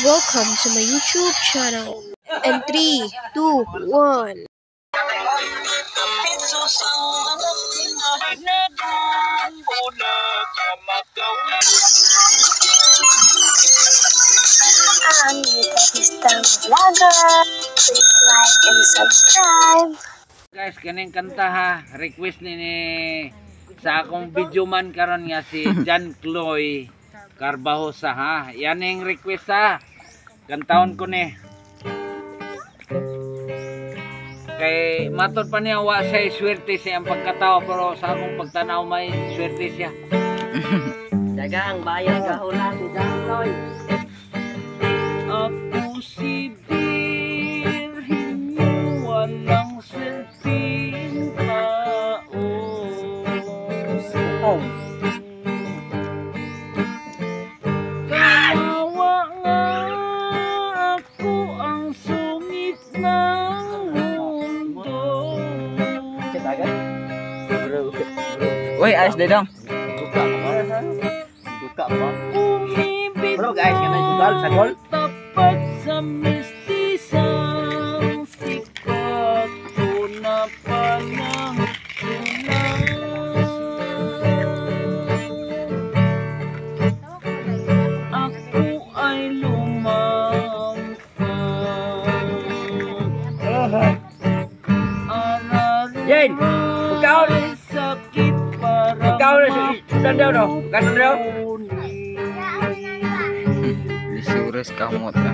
welcome to my YouTube channel. And 3, 2, 1. Ang Gitaristang Vlogger. Please like and subscribe. Guys, kaning kanta ha, request ni sa akong video man karon nga si John Chloe Carbajosa ha. Yan ang request ha. Kantahon ko ni. Kay matod pa niya wa siya swerte siya ang pagkatao pero sa akong pagtanaw may swerte siya. Dagang bayang kahulan si John Chloe. Ako si Birhin mo walang swerteng tao. Kawawa nga ako ang sungit ng mundo. Uy, ayos din dong. Duka mo. Umibig Bro, guys, ganun yung bal sa gol. tapat sa mistisang sikat ko na palang ako ay lumampas. Yen, ikaw na. Sakit para Ikaw na si Sandaw no? Ganun daw. Lisuras kamot na.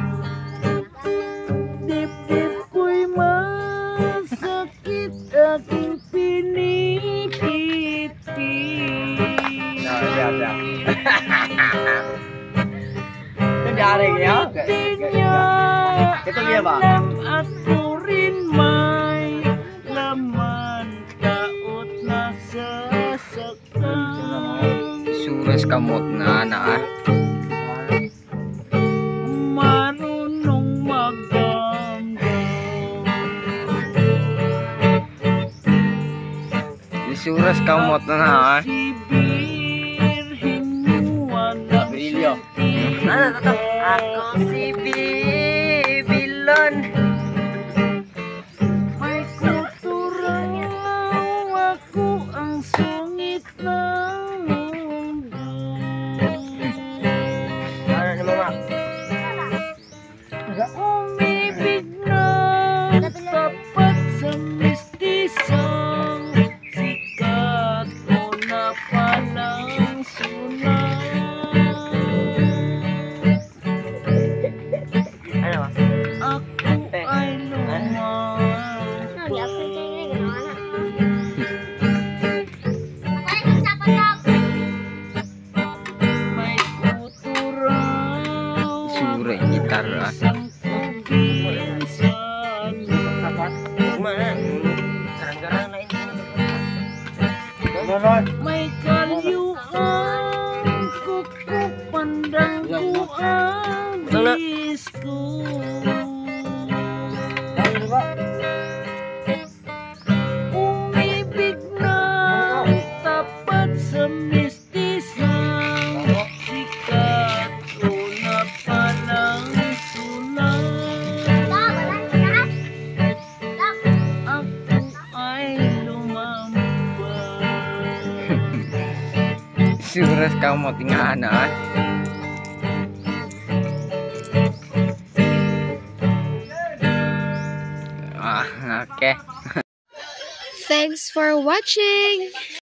Dip-dip ko'y masakit aking pinipit-pit. Ito dari niya. Ito niya ba? Ako rin may laman kaot na sasaktan. Suras kamot na na. Marunong magdamdam. Lisuras kamot na na. Si Birhin mo walang Brilyo. Ano to? Ako si Bibilon. may kuturaw ako ang sungit ng mundo. Ano ni mama? Umibig na tapat sa mistisang sikat ko na palang sunay. Ano ba? Ako ay lumampas. May kuturaw Sura yung gitarra. isang pagkinsan. Garang-garang na ito. May kalyuan kuko pandang ko ang disco. Umibig na tapat sa mistisang sikat ko na palang sunay. Ako ay lumampas. Suras kamot nga na. Okay. Thanks for watching!